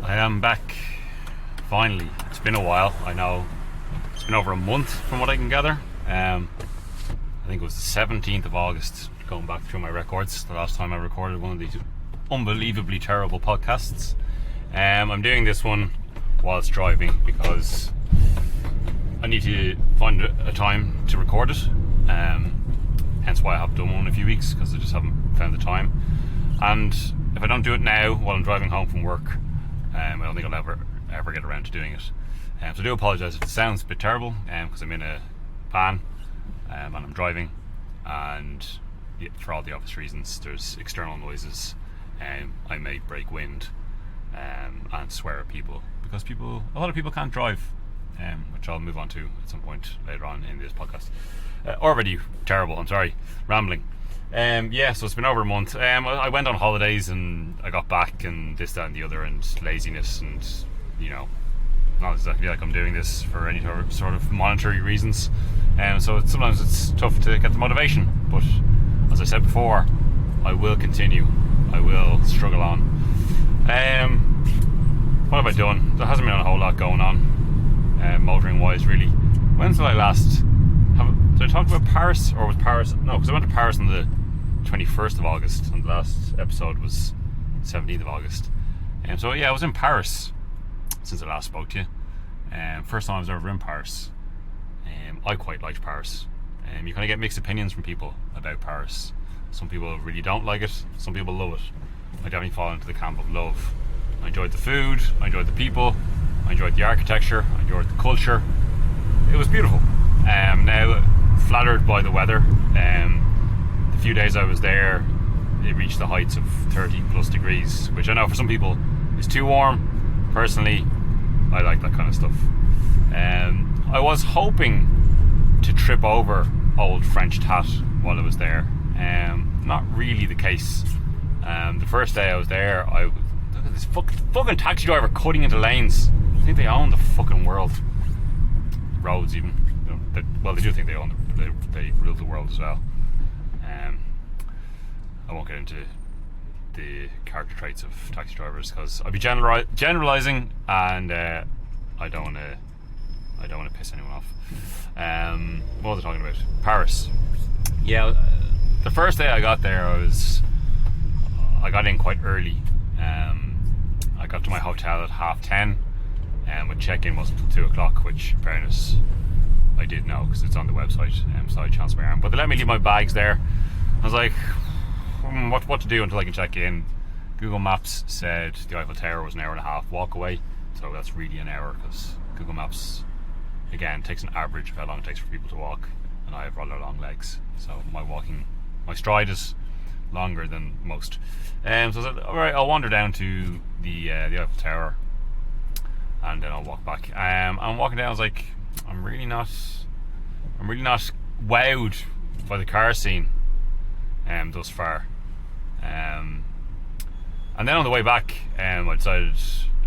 I am back, finally. It's been a while, I know. It's been over a month from what I can gather. I think it was the 17th of August, going back through my records, the last time I recorded one of these unbelievably terrible podcasts. I'm doing this one whilst driving because I need to find a time to record it. Hence why I haven't done one in a few weeks, because I just haven't found the time. And if I don't do it now while I'm driving home from work, I don't think I'll ever get around to doing it. So I do apologise if it sounds a bit terrible, because I'm in a van and I'm driving, and for all the obvious reasons, there's external noises. I may break wind and swear at people, because a lot of people can't drive, which I'll move on to at some point later on in this podcast. Already terrible, I'm sorry, rambling. So it's been over a month. I went on holidays and I got back, and this, that and the other, and laziness, and not exactly like I'm doing this for any sort of monetary reasons. So sometimes it's tough to get the motivation, but as I said before, I will continue. I will struggle on. What have I done? There hasn't been a whole lot going on, motoring wise, really. When did I last? Did I talk about Paris, or was Paris? No, because I went to Paris on the 21st of August, and the last episode was 17th of August. So I was in Paris since I last spoke to you. First time I was ever in Paris. I quite liked Paris. You kind of get mixed opinions from people about Paris. Some people really don't like it, some people love it. I definitely fall into the camp of love. I enjoyed the food, I enjoyed the people, I enjoyed the architecture, I enjoyed the culture. It was beautiful. Now, flattered by the weather. The few days I was there, it reached the heights of 30 plus degrees, which I know for some people is too warm. Personally, I like that kind of stuff. I was hoping to trip over old French tat while I was there. Not really the case. The first day I was there, look at this fucking taxi driver cutting into lanes. I think they own the fucking world. Roads even. They do think they own they rule the world as well. I won't get into the character traits of taxi drivers, because I'd be generalizing, and I don't want to piss anyone off. What was I talking about? Paris. Yeah, the first day I got there, I got in quite early. I got to my hotel at 10:30, and check-in wasn't until 2:00, which, in fairness, I did know, because it's on the website, so I chanced my arm. But they let me leave my bags there. I was like, what to do until I can check in? Google Maps said the Eiffel Tower was an hour and a half walk away, so that's really an hour, because Google Maps, again, takes an average of how long it takes for people to walk, and I have rather long legs, so my stride is longer than most. So I said, alright, I'll wander down to the Eiffel Tower, and then I'll walk back. I'm walking down, I was like, I'm really not wowed by the car scene thus far. And then on the way back, I decided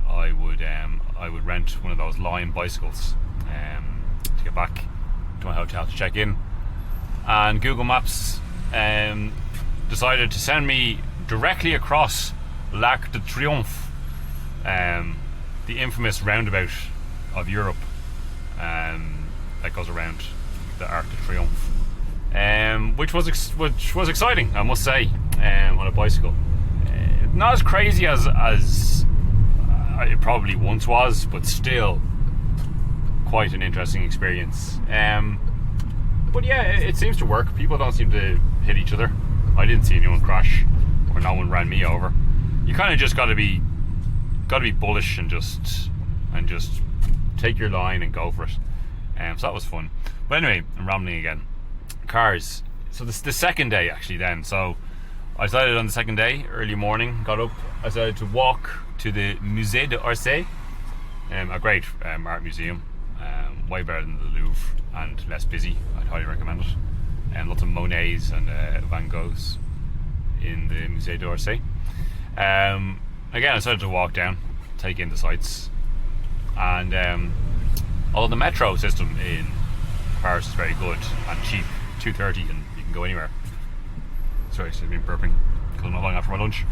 I would rent one of those Lion bicycles to get back to my hotel to check in. And Google Maps decided to send me directly across l'Arc de Triomphe, the infamous roundabout of Europe that goes around the Arc de Triomphe, which was exciting, I must say, on a bicycle. Not as crazy as it probably once was, but still quite an interesting experience. But yeah, it seems to work. People don't seem to hit each other. I didn't see anyone crash, or no one ran me over. You kind of just got to be bullish and just take your line and go for it. So that was fun. But anyway, I'm rambling again. Cars. So the second day, actually, then. So I decided on the second day, early morning, got up, I decided to walk to the Musée d'Orsay, a great art museum, way better than the Louvre and less busy. I'd highly recommend it. Lots of Monets and Van Goghs in the Musée d'Orsay. Again, I decided to walk down, take in the sights, and although the metro system in Paris is very good and cheap, 2:30 and you can go anywhere. Sorry, I've been burping because I'm not long after my lunch.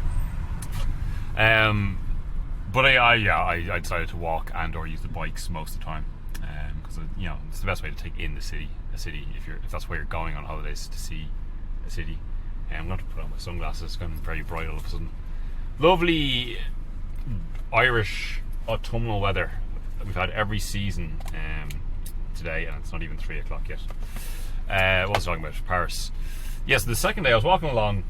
But I decided to walk and or use the bikes most of the time, because it's the best way to take in a city if that's where you're going on holidays, to see a city. I'm going to put on my sunglasses. It's going very bright all of a sudden. Lovely Irish autumnal weather that we've had every season today, and it's not even 3 o'clock yet. What was I talking about? Paris. Yes, the second day I was walking along,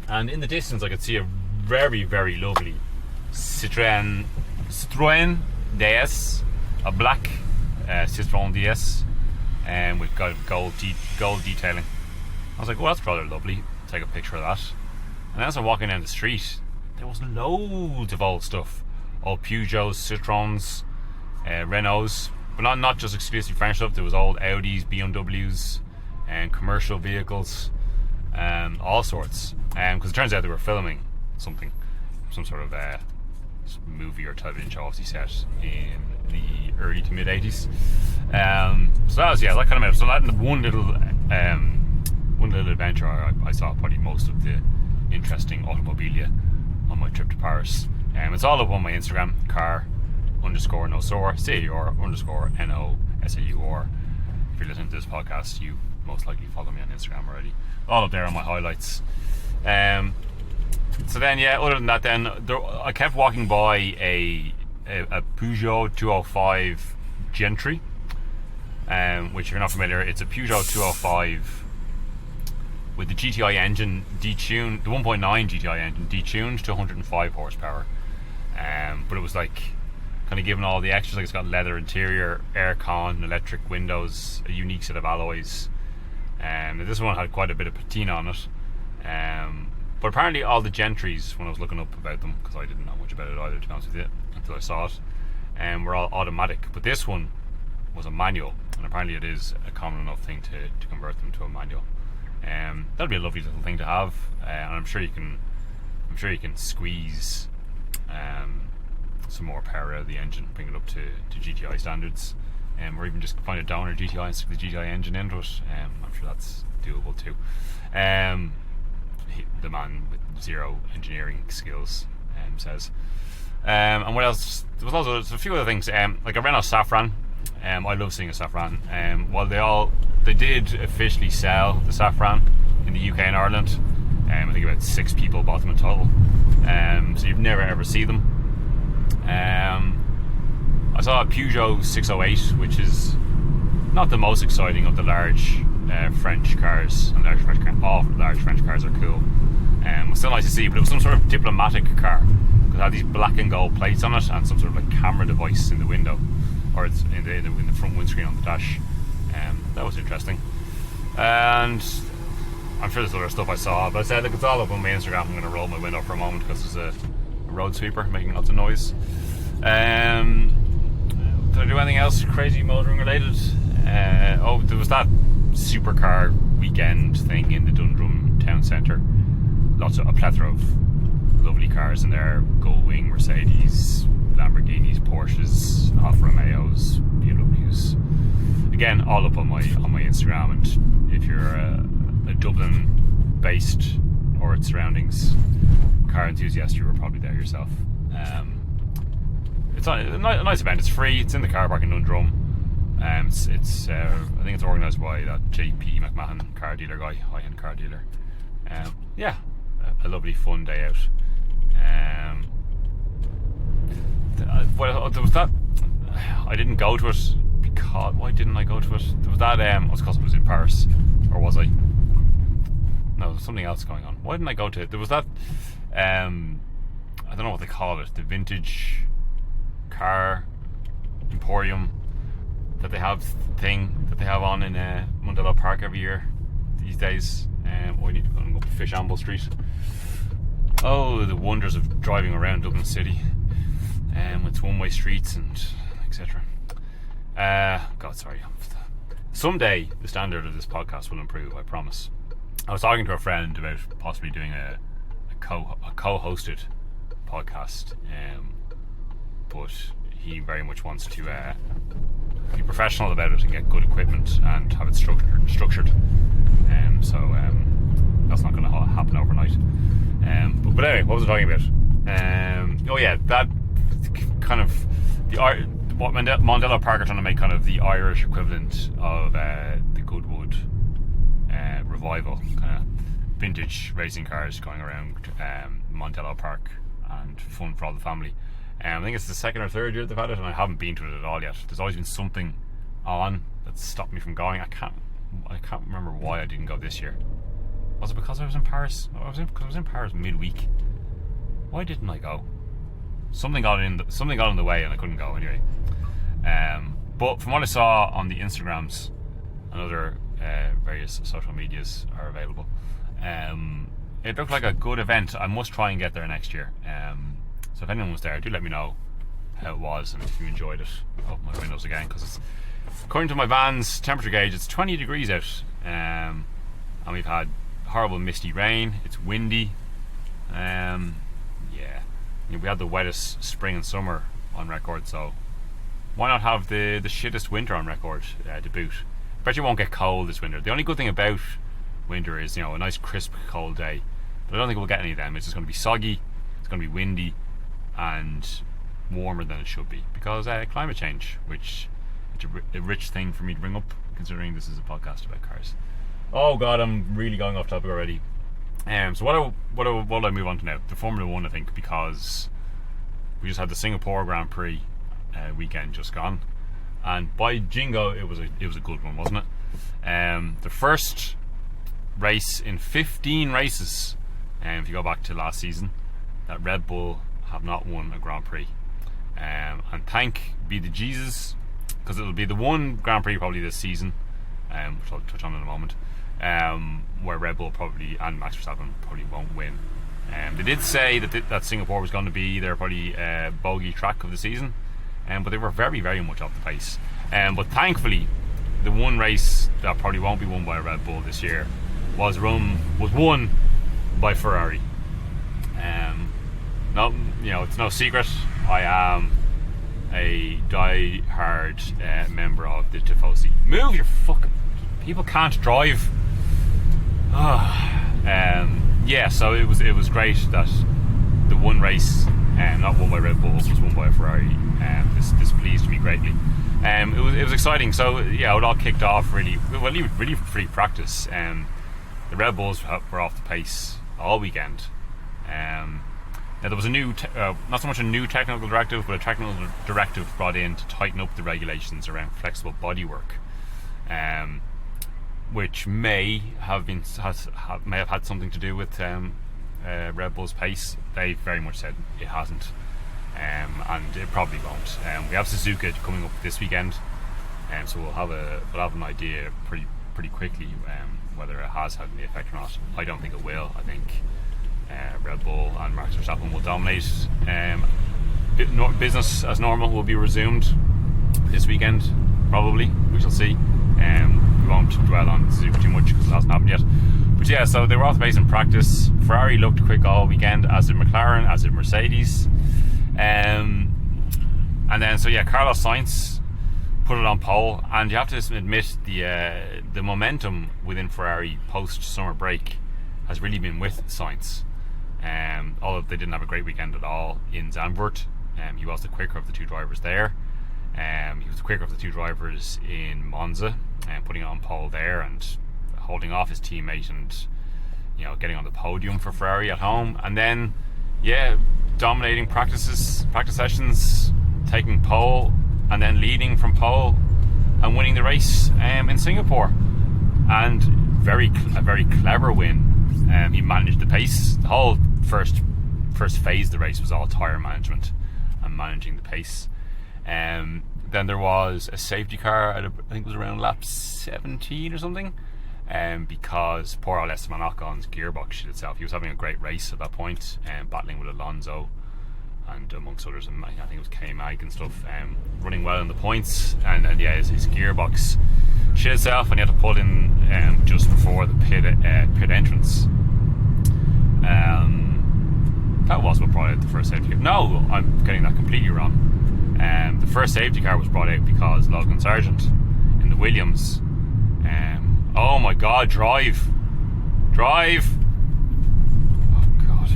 and in the distance I could see a very, very lovely Citroën DS, a black Citroën DS, with gold detailing. I was like, well, that's rather lovely. Take a picture of that. And as I'm walking down the street, there was loads of old stuff, old Peugeots, Citroëns, Renaults, but not just exclusively French stuff. There was old Audis, BMWs, and commercial vehicles, all sorts. Because it turns out they were filming some sort of movie or television show, obviously set in the early to mid 80s. So that was that kind of made. So that one little adventure, I saw probably most of the interesting automobilia on my trip to Paris. It's all up on my Instagram, car_nosaur, CAR_NOSAUR. If you're listening to this podcast, you most likely follow me on Instagram already. All up there on my highlights. So then, other than that, then I kept walking by a Peugeot 205 Gentry, which if you're not familiar, it's a Peugeot 205 with the GTI engine detuned, the 1.9 GTI engine detuned to 105 horsepower. But it was like kind of given all the extras, like it's got leather interior, aircon, electric windows, a unique set of alloys. This one had quite a bit of patina on it. But apparently all the Gentrys, when I was looking up about them, because I didn't know much about it either, to be honest with you, until I saw it, were all automatic. But this one was a manual, and apparently it is a common enough thing to convert them to a manual. That'd be a lovely little thing to have, and I'm sure you can squeeze some more power out of the engine, bring it up to GTI standards, or even just find a downer GTI and stick the GTI engine into it. I'm sure that's doable too. The man with zero engineering skills says. And what else? There was a few other things. Like a Renault Safran. I love seeing a Safran. While they did officially sell the Safran in the UK and Ireland. I think about 6 people bought them in total. So you'd never ever see them. I saw a Peugeot 608, which is not the most exciting of the large French cars. And all large French cars are cool. It was still nice to see, but it was some sort of diplomatic car. It had these black and gold plates on it and some sort of like camera device in the window, or it's in the front windscreen on the dash. That was interesting. And I'm sure there's other stuff I saw, but I said, look, it's all up on my Instagram. I'm going to roll my window for a moment because there's a road sweeper making lots of noise. Did I do anything else crazy motoring related? There was that supercar weekend thing in the Dundrum town centre. A plethora of lovely cars in there: Gullwing, Mercedes, Lamborghinis, Porsches, Alfa Romeos, BMWs. Again, all up on my Instagram. And if you're a Dublin based or its surroundings car enthusiast, you were probably there yourself. It's a nice event. It's free. It's in the car park in Dundrum. I think it's organised by that JP McMahon car dealer guy, high-end car dealer. A lovely fun day out. There was that. I didn't go to it because. Why didn't I go to it? There was that. Because it was in Paris, or was I? No, there's something else going on. Why didn't I go to it? There was that. I don't know what they call it. The vintage car emporium that they have on in Mundelo Park every year these days. I need to go up Fishamble Street. Oh, the wonders of driving around Dublin City, with one-way streets and etc. God, sorry. Someday the standard of this podcast will improve, I promise. I was talking to a friend about possibly doing a co-hosted podcast, but he very much wants to be professional about it and get good equipment and have it structured. So that's not going to happen overnight. But anyway, what was I talking about? That kind of what Mondello Park are trying to make kind of the Irish equivalent of the Goodwood revival, kind of vintage racing cars going around Mondello Park and fun for all the family. I think it's the second or third year they've had it, and I haven't been to it at all yet. There's always been something on that stopped me from going. I can't remember why I didn't go this year. Was it because I was in Paris? Because I was in Paris midweek. Why didn't I go? Something got in the way, and I couldn't go anyway. But from what I saw on the Instagrams and other various social medias are available, it looked like a good event. I must try and get there next year. So if anyone was there, do let me know how it was and if you enjoyed it. Open my windows again, because it's, according to my van's temperature gauge, it's 20 degrees out, and we've had horrible misty rain. It's windy. We had the wettest spring and summer on record, so why not have the shittest winter on record to boot? Bet you won't get cold this winter. The only good thing about winter is, a nice crisp cold day, but I don't think we'll get any of them. It's just going to be soggy, it's going to be windy and warmer than it should be, because climate change, which it's a rich thing for me to bring up, considering this is a podcast about cars. Oh god, I'm really going off topic already. So what do I move on to now? The Formula 1, I think, because we just had the Singapore Grand Prix weekend just gone, and by jingo, it was a good one, wasn't it? The first race in 15 races, if you go back to last season, that Red Bull have not won a Grand Prix, and thank be the Jesus, because it'll be the one Grand Prix probably this season, which I'll touch on in a moment, where Red Bull probably and Max Verstappen probably won't win. They did say that Singapore was going to be their probably bogey track of the season, but they were very, very much off the pace. But thankfully, the one race that probably won't be won by Red Bull this year was won by Ferrari. It's no secret, I am a die-hard member of the Tifosi. Move your fucking... People can't drive. So it was great that the one race, not won by Red Bull, was won by a Ferrari. This pleased me greatly. It was exciting. So it all kicked off really free practice. The Red Bulls were off the pace all weekend. Now there was a new, not so much a new technical directive, but a technical directive brought in to tighten up the regulations around flexible bodywork, which may have had something to do with Red Bull's pace. They very much said it hasn't, and it probably won't. We have Suzuka coming up this weekend, so we'll have an idea pretty quickly whether it has had any effect or not. I don't think it will. I think Red Bull and Max Verstappen will dominate. Business as normal will be resumed this weekend, probably. We shall see. We won't dwell on Suzuka too much because it hasn't happened yet. But yeah, so they were off the pace in practice. Ferrari looked quick all weekend, as did McLaren, as did Mercedes. And then, Carlos Sainz put it on pole, and you have to admit the momentum within Ferrari post-summer break has really been with Sainz. Although they didn't have a great weekend at all in Zandvoort. He was the quicker of the two drivers there. He was the quicker of the two drivers in Monza, putting it on pole there and holding off his teammate, and getting on the podium for Ferrari at home. And then dominating practice sessions, taking pole, and then leading from pole and winning the race in Singapore. And a very clever win. He managed the pace. The whole first phase of the race was all tyre management and managing the pace. Then there was a safety car at I think it was around lap 17 or something, because poor old Esteban Ocon's gearbox shit itself. He was having a great race at that point, battling with Alonso and amongst others, and I think it was K-Mag and stuff, running well in the points, and his gearbox shit itself, and he had to pull in just before the pit entrance. That was what brought out the first safety car. No, I'm getting that completely wrong. The first safety car was brought out because Logan Sargent in the Williams, oh my god, drive, oh god,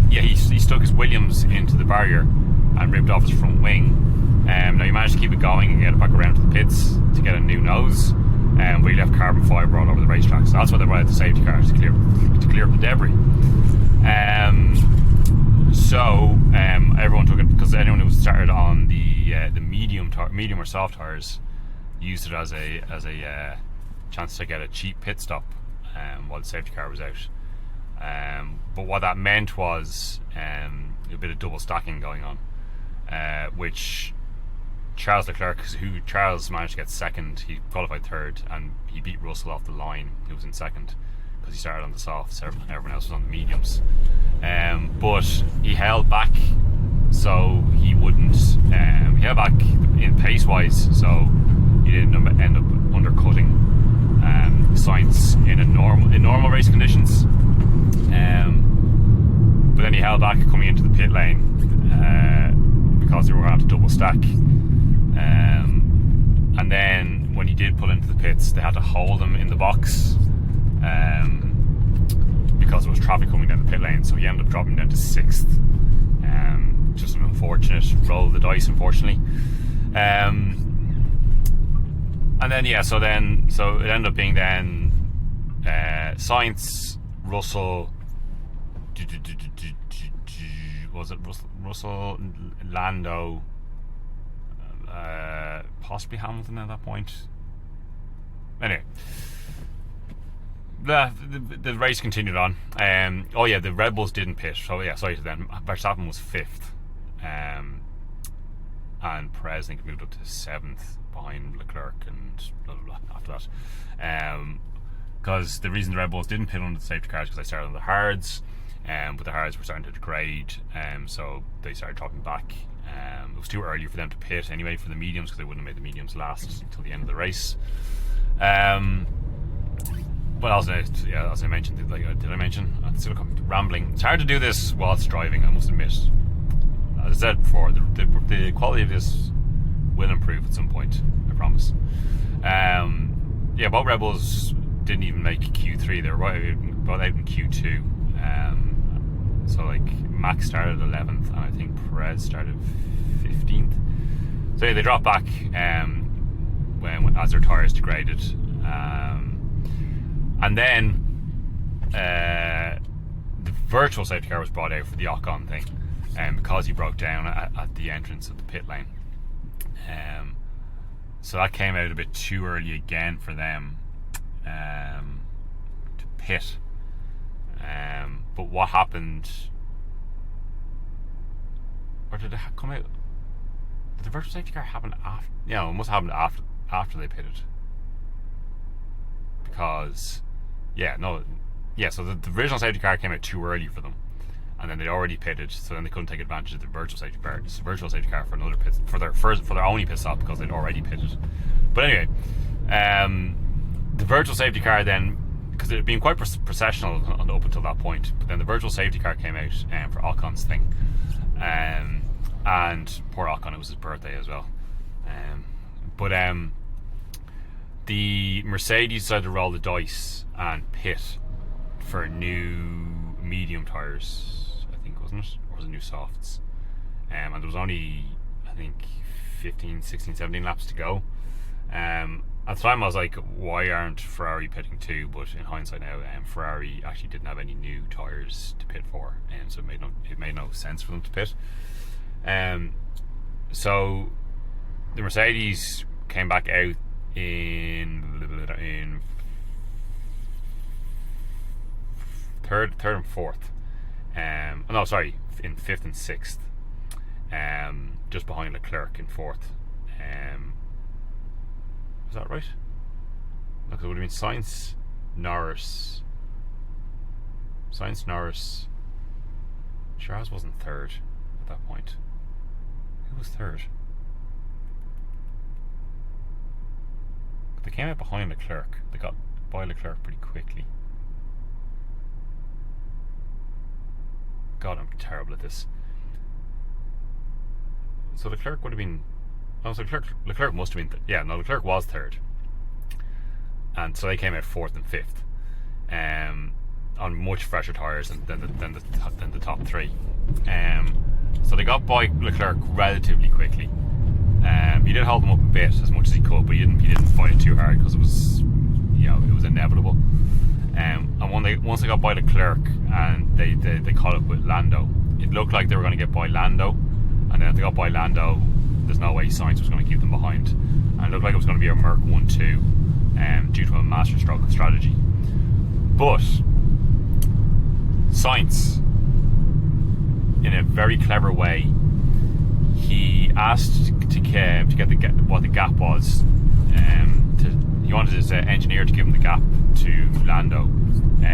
he stuck his Williams into the barrier and ripped off his front wing. Now he managed to keep it going and get it back around to the pits to get a new nose, but he left carbon fibre all over the racetrack. So that's why they brought out the safety cars to clear up the debris. Everyone took it, because anyone who started on the medium or soft tires used it as a chance to get a cheap pit stop while the safety car was out. But what that meant was a bit of double stacking going on, which Charles Leclerc, who Charles managed to get second, he qualified third, and he beat Russell off the line, who was in second, because he started on the softs, everyone else was on the mediums. But he held back, so he wouldn't. He held back in pace wise, so he didn't end up undercutting Sainz in normal race conditions. But then he held back coming into the pit lane because they were going to have to double stack. And then when he did pull into the pits, they had to hold him in the box because there was traffic coming down the pit lane, so he ended up dropping down to 6th. Just an unfortunate roll of the dice, unfortunately. And then so it ended up being then Sainz, Russell, was it Russell, Lando, possibly Hamilton at that point. Anyway, the race continued on. The Red Bulls didn't pit, so then Verstappen was 5th, and Perez, I think, moved up to 7th behind Leclerc and blah blah blah after that. Because the reason the Red Bulls didn't pit under the safety cars because they started on the hards, but the hards were starting to degrade, so they started dropping back. It was too early for them to pit anyway for the mediums, because they wouldn't have made the mediums last until the end of the race. But as I mentioned, did I mention? I'm still rambling. It's hard to do this whilst driving, I must admit. As I said before, the quality of this will improve at some point, I promise. Both Red Bulls didn't even make Q3. They were both out in Q2. So Max started 11th, and I think Perez started 15th. So they dropped back as their tyres degraded. And then the virtual safety car was brought out for the Ocon thing, because he broke down at the entrance of the pit lane. So that came out a bit too early again for them to pit. But what happened? Or did it come out? Did the virtual safety car happen after? Yeah, it must have happened after they pitted. Because, so the original safety car came out too early for them, and then they already pitted, so then they couldn't take advantage of the virtual safety car for another pit, for their only pit stop, because they'd already pitted. But anyway, the virtual safety car then, because it had been quite processional up until that point, but then the virtual safety car came out for Ocon's thing, and poor Ocon, it was his birthday as well. The Mercedes decided to roll the dice and pit for new medium tyres, I think, wasn't it? Or was it new softs? And there was only, I think, 15, 16, 17 laps to go. At the time I was like, why aren't Ferrari pitting too? But in hindsight now, Ferrari actually didn't have any new tyres to pit for, and so it made no sense for them to pit. So the Mercedes came back out in third and fourth. In 5th and 6th. Just behind Leclerc in 4th. Is that right? Look, it would have been Sainz, Norris. Charles wasn't 3rd at that point. Who was 3rd? They came out behind Leclerc. They got by Leclerc pretty quickly. God, I'm terrible at this. So Leclerc would have been... Leclerc must have been... Leclerc was 3rd. And so they came out 4th and 5th. And on much fresher tyres than the top three. So they got by Leclerc relatively quickly. He did hold them up a bit as much as he could, but he didn't fight it too hard because it was inevitable. And once they got by Leclerc and they caught up with Lando, it looked like they were going to get by Lando, and then if they got by Lando, there's no way Sainz was going to keep them behind, and it looked like it was going to be a Merc 1-2 due to a masterstroke strategy. But Sainz, in a very clever way, he asked to get what the gap was. He wanted his engineer to give him the gap to Lando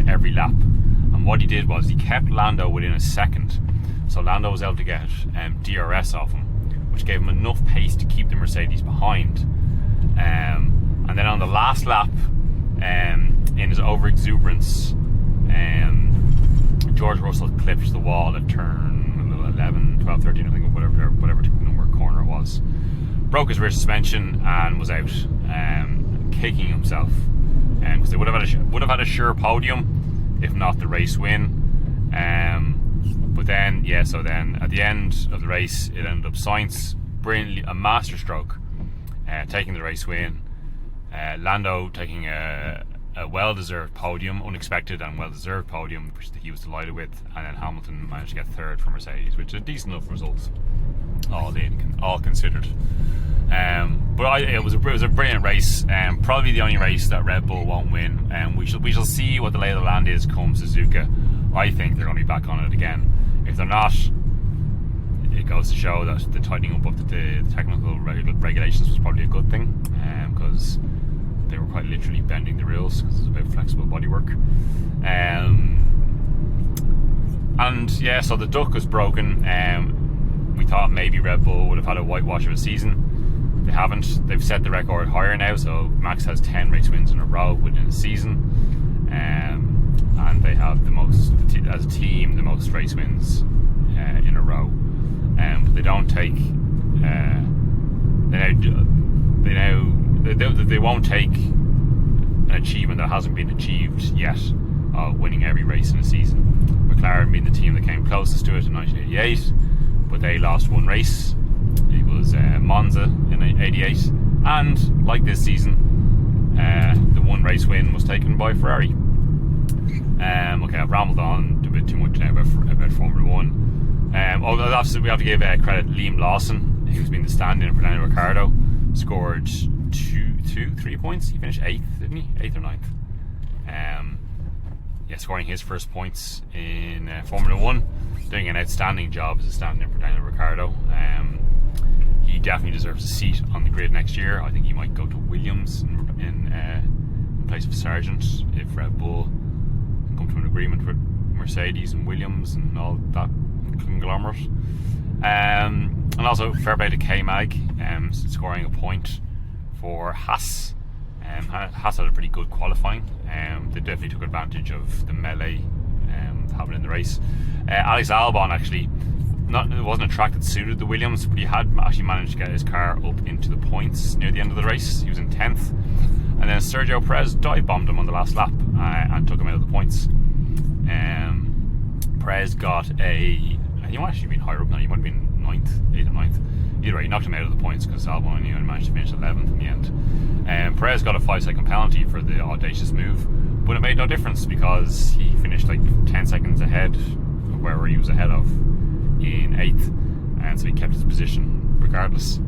every lap, and what he did was he kept Lando within a second, so Lando was able to get DRS off him, which gave him enough pace to keep the Mercedes behind. And then on the last lap, in his overexuberance, George Russell clipped the wall at turn 11, 12, 13, I think, whatever number corner it was. Broke his rear suspension and was out, kicking himself. Because they would have had a sure podium, if not the race win. But then, so then at the end of the race, it ended up Sainz brilliantly, a masterstroke, taking the race win. Lando taking a well-deserved podium, unexpected and well-deserved podium, which he was delighted with, and then Hamilton managed to get third for Mercedes, which is a decent enough result, all considered. But it was a brilliant race, probably the only race that Red Bull won't win, and we shall see what the lay of the land is come Suzuka. I think they're going to be back on it again. If they're not, it goes to show that the tightening up of the technical regulations was probably a good thing, because they were quite literally bending the rules because it's about flexible bodywork. So the duck was broken. We thought maybe Red Bull would have had a whitewash of a season. They haven't. They've set the record higher now, so Max has 10 race wins in a row within a season, and they have as a team the most race wins in a row. But they don't take. They won't take an achievement that hasn't been achieved yet, winning every race in a season. McLaren being the team that came closest to it in 1988, but they lost one race. It was Monza in 88, and like this season, the one race win was taken by Ferrari. Okay, I've rambled on a bit too much now about Formula 1. Obviously we have to give credit Liam Lawson, who's been the stand-in for Daniel Ricciardo. Scored 3 points. He finished 8th, didn't he? 8th or 9th. Scoring his first points in Formula 1. Doing an outstanding job as a stand-in for Daniel Ricciardo. He definitely deserves a seat on the grid next year. I think he might go to Williams in place of Sargent if Red Bull can come to an agreement with Mercedes and Williams and all that conglomerate. And also fair play to K-Mag, scoring a point for Haas. Haas had a pretty good qualifying. They definitely took advantage of the melee happening in the race. Alex Albon actually, it wasn't a track that suited the Williams, but he had actually managed to get his car up into the points near the end of the race. He was in 10th, and then Sergio Perez dive bombed him on the last lap and took him out of the points. Perez got he might actually been higher up now. He might have been 8th or 9th. Either way, he knocked him out of the points because Albon only managed to finish 11th in the end. Perez got a 5-second penalty for the audacious move, but it made no difference because he finished like 10 seconds ahead of where he was ahead of in 8th, and so he kept his position regardless.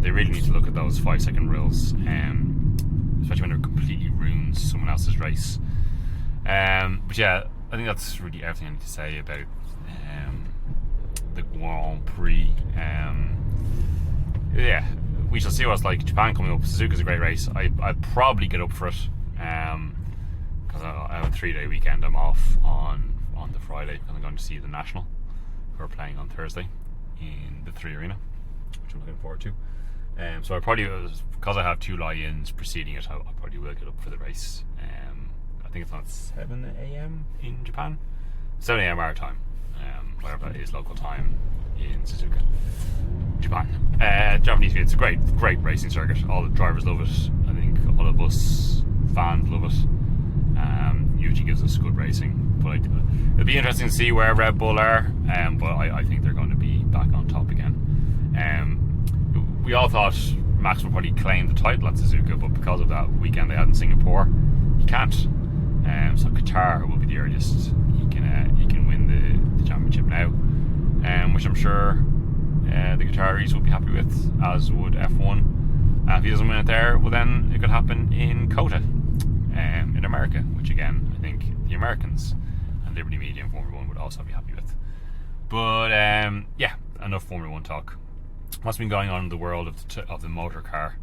They really need to look at those 5-second rules, especially when it completely ruins someone else's race. But yeah, I think that's really everything I need to say about the Grand Prix. We shall see what it's like. Japan coming up. Suzuka's a great race. I'd probably get up for it because I have a 3-day weekend. I'm off on the Friday and I'm going to see the National, who are playing on Thursday in the 3 Arena, which I'm looking forward to. So I probably, because I have 2 lie-ins preceding it, I probably will get up for the race. I think it's on 7 a.m. in Japan, 7 a.m. our time, whatever that is, local time in Suzuka, Japan. Japanese, it's a great racing circuit. All the drivers love it. I think all of us fans love it. usually gives us good racing. But it'll be interesting to see where Red Bull are, but I think they're going to be back on top again. We all thought Max would probably claim the title at Suzuka, but because of that weekend they had in Singapore, he can't. So Qatar will be the earliest he can win the championship now, which I'm sure the Qataris will be happy with, as would F1. If he doesn't win it there, well then it could happen in COTA, in America, which again I think the Americans and Liberty Media and Formula 1 would also be happy with. But yeah, enough Formula 1 talk. What's been going on in the world of the motor car?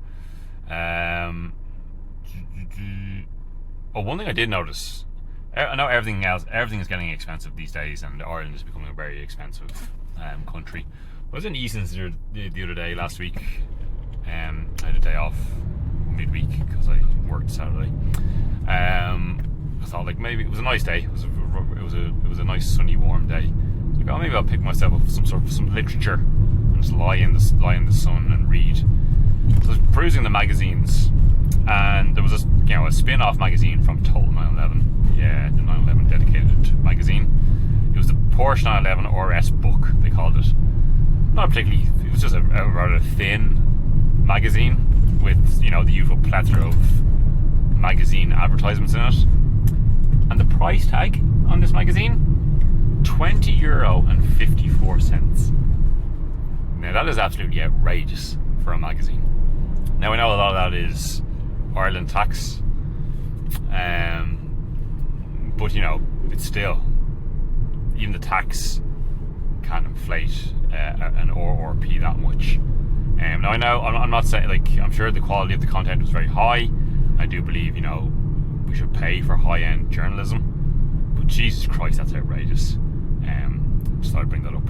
One thing I did notice, I know everything is getting expensive these days, and Ireland is becoming a very expensive country. I was in Eason's the other day last week. I had a day off midweek because I worked Saturday. I thought like maybe it was a nice day. It was a nice sunny warm day. So like, maybe I'll pick myself up some literature and just lie in the sun and read. So I was perusing the magazines, and there was a spin-off magazine from Total 911. Yeah, the 911 dedicated magazine. It was the Porsche 911 RS book, they called it. Not particularly. It was just a rather thin magazine with the usual plethora of magazine advertisements in it. And the price tag on this magazine, €20.54. Now that is absolutely outrageous for a magazine. Now I know a lot of that is Ireland tax, but it's still, even the tax can't inflate an RRP that much. Now I know I'm not saying, like, I'm sure the quality of the content was very high. I do believe we should pay for high-end journalism, but Jesus Christ, that's outrageous. Just thought I'd bring that up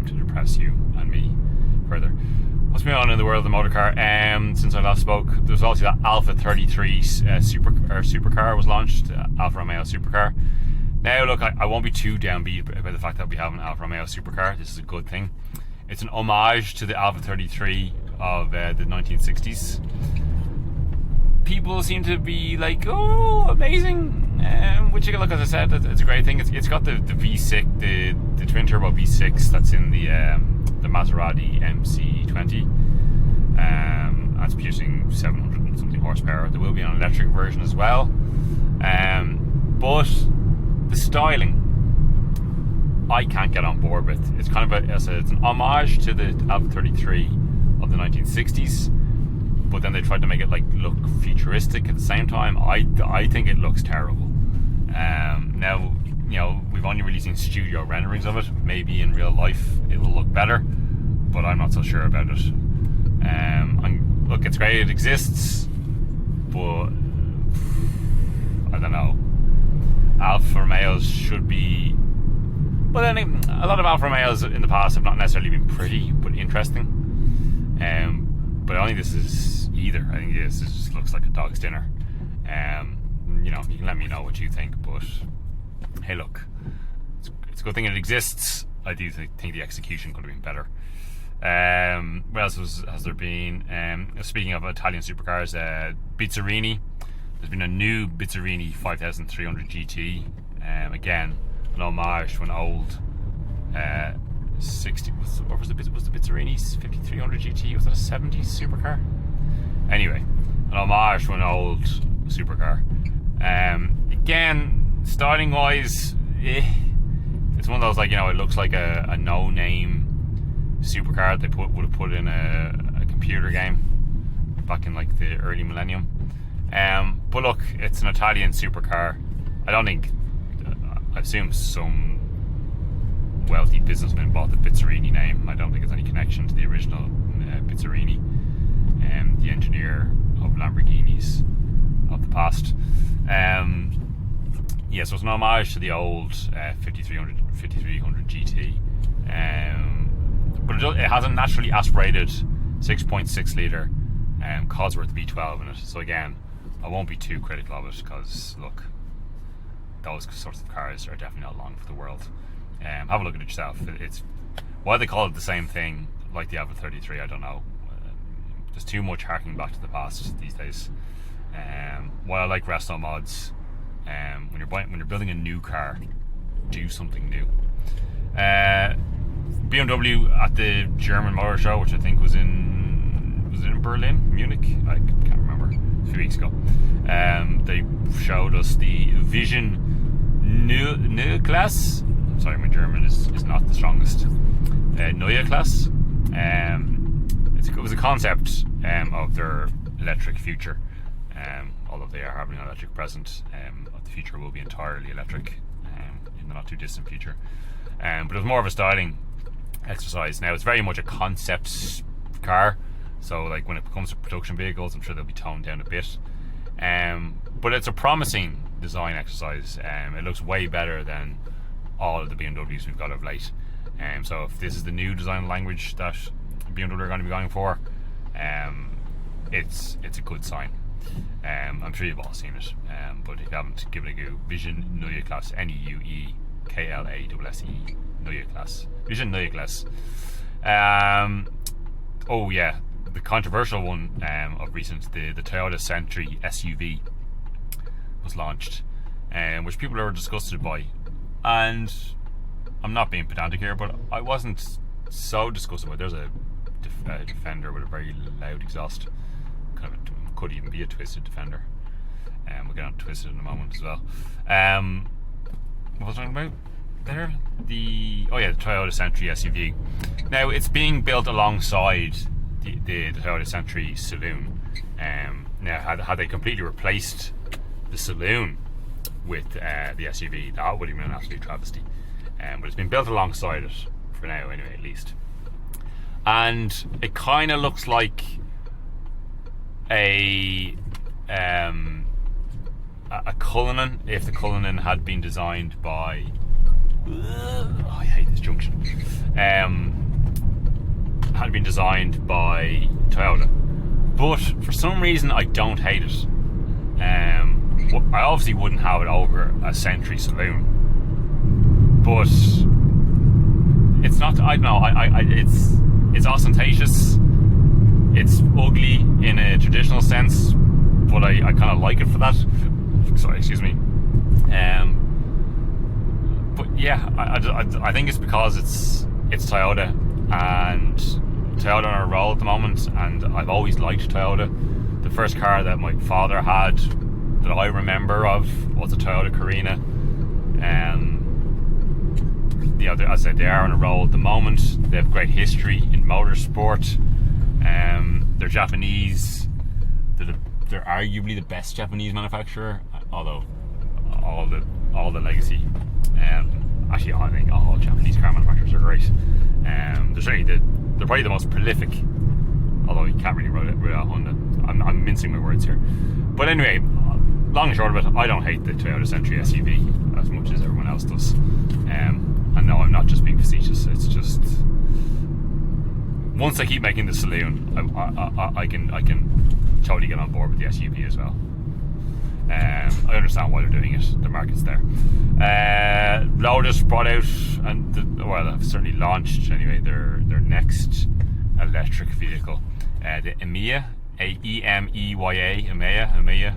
to depress you and me further. What's been on in the world of the motor car? Since I last spoke, there's also that Alpha 33 supercar was launched, Alfa Romeo supercar. Now look, I won't be too downbeat about the fact that we have an Alfa Romeo supercar. This is a good thing. It's an homage to the Alpha 33 of the 1960s. People seem to be like, oh, amazing. Which, look, as I said, it's a great thing. It's got the V6, the twin turbo V6 that's in the Maserati MC20. That's producing 700 and something horsepower. There will be an electric version as well. But the styling, I can't get on board with. It's kind of it's an homage to the Alpha 33 of the 1960s, but then they tried to make it look futuristic at the same time. I think it looks terrible. Now we've only really seen studio renderings of it. Maybe in real life it will look better, but I'm not so sure about it. Look, it's great it exists, but I don't know. Alfa Romeos should be, but then a lot of Alfa Romeos in the past have not necessarily been pretty, but interesting. But I don't think this is either. I think this just looks like a dog's dinner. You can let me know what you think, but hey, look, it's a good thing it exists. I do think the execution could have been better. What else has there been? Speaking of Italian supercars, Bizzarini. There's been a new Bizzarini 5300 GT. Again, an homage to an old 60. What was the Bizzarini 5300 GT? Was that a 70s supercar? Anyway, an homage to an old supercar. Again, styling wise, it's one of those, it looks like a no-name supercar they would have put in a computer game back in the early millennium. But look, it's an Italian supercar. I assume some wealthy businessman bought the Bizzarini name. I don't think it's any connection to the original Bizzarini, the engineer of Lamborghinis of the past. So it's an homage to the old 5300 GT. But it has a naturally aspirated 6.6 litre Cosworth V12 in it. So again, I won't be too critical of it, because look, those sorts of cars are definitely not long for the world. Have a look at it yourself. It's why they call it the same thing like the Alpha 33, I don't know. There's too much harking back to the past these days. While I like resto mods, When you're building a new car, do something new. BMW at the German Motor Show, which I think was in Berlin, Munich, I can't remember, a few weeks ago. They showed us the Vision Neue Class. Sorry, my German is not the strongest. Neue Class. It was a concept of their electric future. Although they are having an electric present, the future will be entirely electric in the not too distant future. But it was more of a styling exercise. Now it's very much a concept car, so like when it comes to production vehicles, I'm sure they'll be toned down a bit. But it's a promising design exercise. It looks way better than all of the BMWs we've got of late. So if this is the new design language that BMW are going to be going for, it's a good sign. I'm sure you've all seen it, but if you haven't, give it a go. Vision Neue Class, NEUEKLASSE, Neue Class. Vision Neue Class. Oh yeah, the controversial one of recent, the Toyota Century SUV was launched, which people are disgusted by. And I'm not being pedantic here, but I wasn't so disgusted by it. There's a Defender with a very loud exhaust. Could even be a twisted Defender. We'll get on twisted in a moment as well. What was I talking about there? The Toyota Century SUV. Now it's being built alongside the Toyota Century Saloon. Now had they completely replaced the Saloon with the SUV, that would have been an absolute travesty. But it's been built alongside it for now, anyway, at least. And it kind of looks like a Cullinan, if the Cullinan had been designed by I hate this junction, had been designed by Toyota, but for some reason I don't hate it. I obviously wouldn't have it over a Century Saloon, but it's not, I don't know, it's ostentatious. It's ugly in a traditional sense, but I kind of like it for that. Sorry, excuse me. But yeah, I think it's because it's Toyota, and Toyota on a roll at the moment, and I've always liked Toyota. The first car that my father had that I remember of was a Toyota Carina. As I said, they are on a roll at the moment. They have great history in motorsport. They're Japanese. They're arguably the best Japanese manufacturer, although all the legacy. Actually, I think all Japanese car manufacturers are great. They're probably the most prolific, although you can't really rule out Honda. I'm mincing my words here, but anyway, long and short of it, I don't hate the Toyota Century SUV as much as everyone else does. And no, I'm not just being facetious. It's just, once they keep making the Saloon, I can totally get on board with the SUV as well. I understand why they're doing it. The market's there. Lotus brought out, and have certainly launched anyway, their next electric vehicle, the Emeya, Emeya.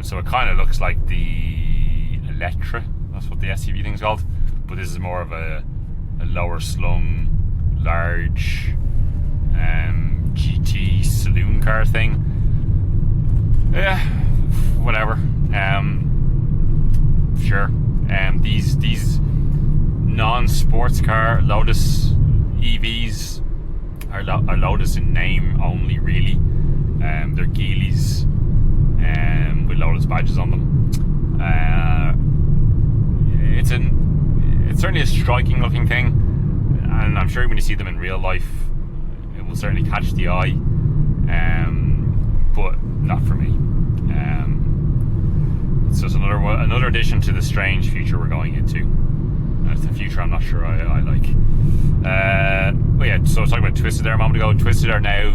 So it kind of looks like the Electra. That's what the SUV thing's called. But this is more of a lower slung, large GT saloon car thing. Yeah, whatever. Sure. These non-sports car Lotus EVs are Lotus in name only, really. They're Geelys with Lotus badges on them. It's certainly a striking looking thing, and I'm sure when you see them in real life, it will certainly catch the eye. But not for me. It's just another addition to the strange future we're going into. It's the future I'm not sure I like. But yeah, so I was talking about Twisted there a moment ago. Twisted are now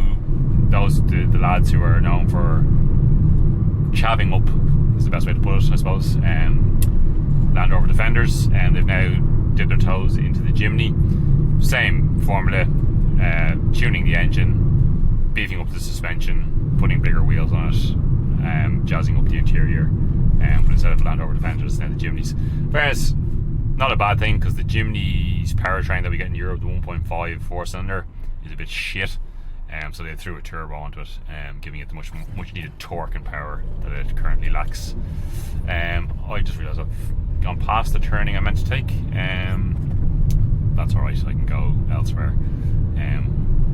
the lads who are known for chavving up, is the best way to put it, I suppose. Land Rover Defenders, and they've now dipped their toes into the Jimny. Same formula, tuning the engine, beefing up the suspension, putting bigger wheels on it, jazzing up the interior. but instead of Land Rover Defenders, now the Jimneys. Whereas, not a bad thing, because the Jimny's powertrain that we get in Europe, the 1.5 4-cylinder, is a bit shit. So they threw a turbo onto it, giving it the much needed torque and power that it currently lacks. I just realised I've gone past the turning I meant to take. That's alright, I can go elsewhere.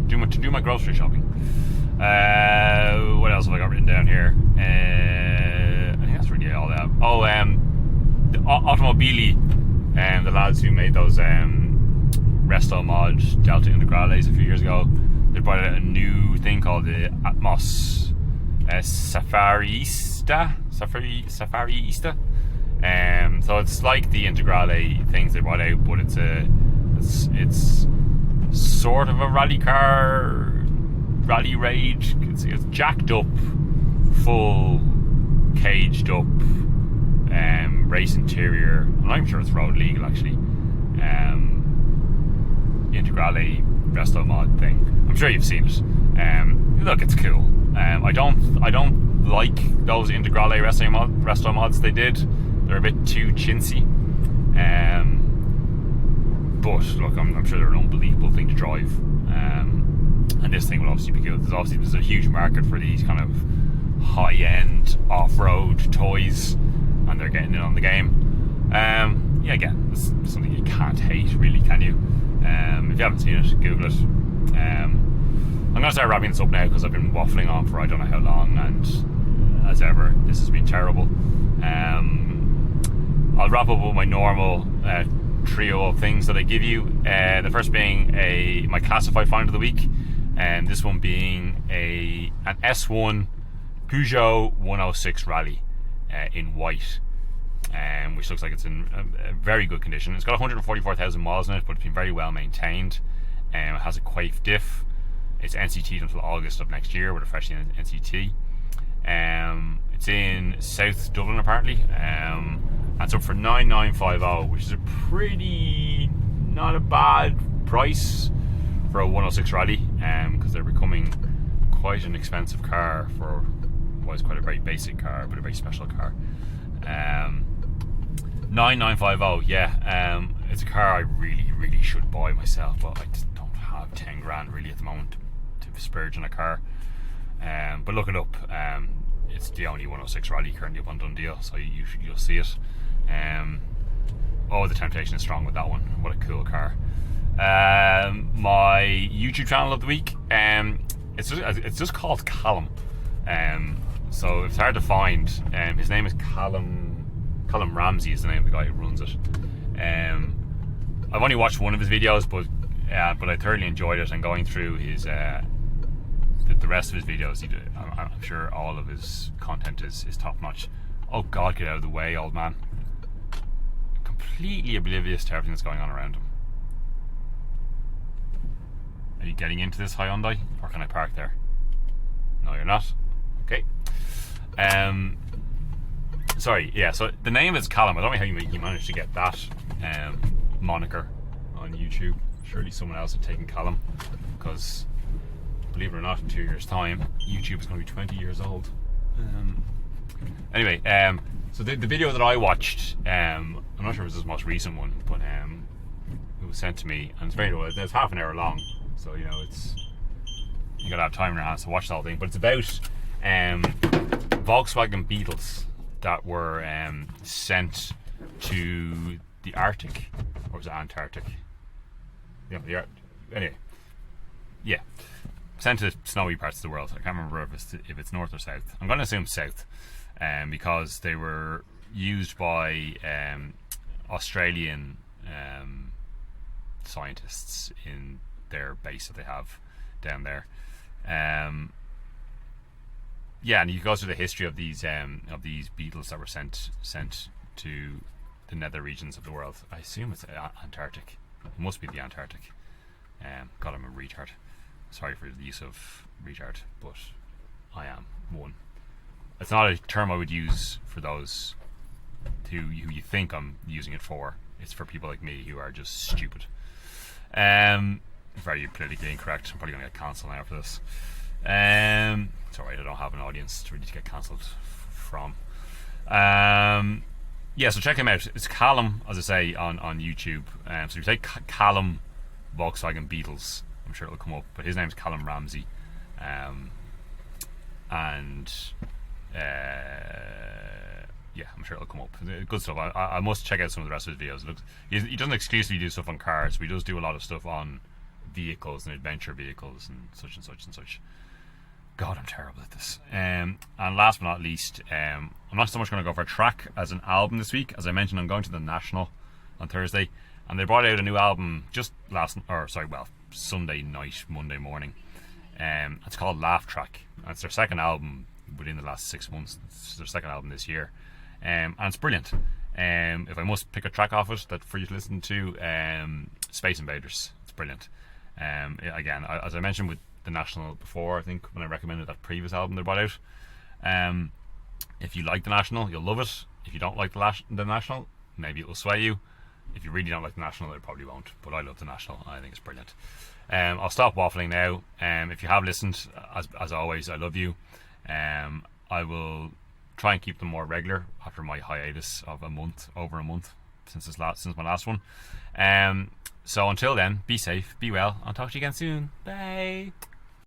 Do my grocery shopping. What else have I got written down here? I think that's really all that. The Automobili, the lads who made those Resto Mod Delta Integrales a few years ago, they brought out a new thing called the Atmos Safariista. So it's like the Integrale things they brought out, but it's sort of a rally car, rally rage. It's jacked up, full caged up, race interior. I'm not even sure it's road legal actually. The Integrale Resto Mod thing. I'm sure you've seen it. Look, it's cool. I don't like those Integrale Resto Mods they did. They're a bit too chintzy. But look, I'm sure they're an unbelievable thing to drive. And this thing will obviously be good. There's a huge market for these kind of high-end off-road toys, and they're getting in on the game. Again, it's something you can't hate, really, can you? If you haven't seen it, Google it. I'm going to start wrapping this up now because I've been waffling on for I don't know how long, and as ever, this has been terrible. I'll wrap up with my normal trio of things that I give you. The first being my classified find of the week, and this one being an S1 Peugeot 106 Rally in white, which looks like it's in a very good condition. It's got 144,000 miles in it, but it's been very well maintained. It has a Quaife diff. It's NCT'd until August of next year with a fresh NCT. It's in South Dublin apparently. It's up for 9,950, which is a pretty not a bad price for a 106 Rally, because they're becoming quite an expensive car for what is quite a very basic car, but a very special car. 9,950, yeah. It's a car I really should buy myself, but I just don't have 10 grand really at the moment to splurge on a car. But look it up. It's the only 106 Rally currently up on Dundee, so you'll see it. The temptation is strong with that one. What a cool car. My YouTube channel of the week, it's just called Callum. So it's hard to find. His name is Callum Ramsey is the name of the guy who runs it. I've only watched one of his videos, but I thoroughly enjoyed it, and going through his the rest of his videos, I'm sure all of his content is top notch. Oh God, get out of the way, old man. Completely oblivious to everything that's going on around him. Are you getting into this Hyundai, or can I park there? No, you're not. Okay. Sorry. Yeah. So the name is Callum. I don't know how he managed to get that moniker on YouTube. Surely someone else had taken Callum, because believe it or not, in 2 years' time, YouTube is going to be 20 years old. Anyway, so the video that I watched, I'm not sure if it was his most recent one, but it was sent to me, and it's very it's half an hour long, so you gotta have time in your hands to watch the whole thing. But it's about Volkswagen Beetles that were sent to the Arctic, or was it Antarctic? Yeah, anyway, yeah, sent to snowy parts of the world. I can't remember if it's north or south. I'm going to assume south, because they were used by Australian scientists in their base that they have down there. Yeah, and you go through the history of these beetles that were sent to the nether regions of the world. I assume it's Antarctic. It must be the Antarctic. God, I'm a retard. Sorry for the use of retard, but I am one. It's not a term I would use for those who you think I'm using it for. It's for people like me who are just stupid. Very politically incorrect. I'm probably going to get cancelled now for this. It's alright, I don't have an audience to really get cancelled from. Yeah, so check him out. It's Callum, as I say, on YouTube. So if you say Callum Volkswagen Beetles, I'm sure it'll come up. But his name's Callum Ramsey. And yeah, I'm sure it'll come up. Good stuff. I must check out some of the rest of his videos. He doesn't exclusively do stuff on cars, but he does do a lot of stuff on vehicles and adventure vehicles and such and such and such. God, I'm terrible at this. And last but not least, I'm not so much going to go for a track as an album this week. As I mentioned, I'm going to the National on Thursday, and they brought out a new album just Sunday night, Monday morning. It's called Laugh Track, and it's their second album within the last 6 months. It's their second album this year, and it's brilliant. If I must pick a track off it that for you to listen to, Space Invaders. It's brilliant. Again, as I mentioned with the National before, I think when I recommended that previous album they brought out, if you like the National, you'll love it. If you don't like the National, maybe it will sway you. If you really don't like the National, it probably won't. But I love the National. I think it's brilliant. I'll stop waffling now. If you have listened, as always, I love you. I will try and keep them more regular after my hiatus of over a month since my last one. So until then, be safe, be well. I'll talk to you again soon. Bye.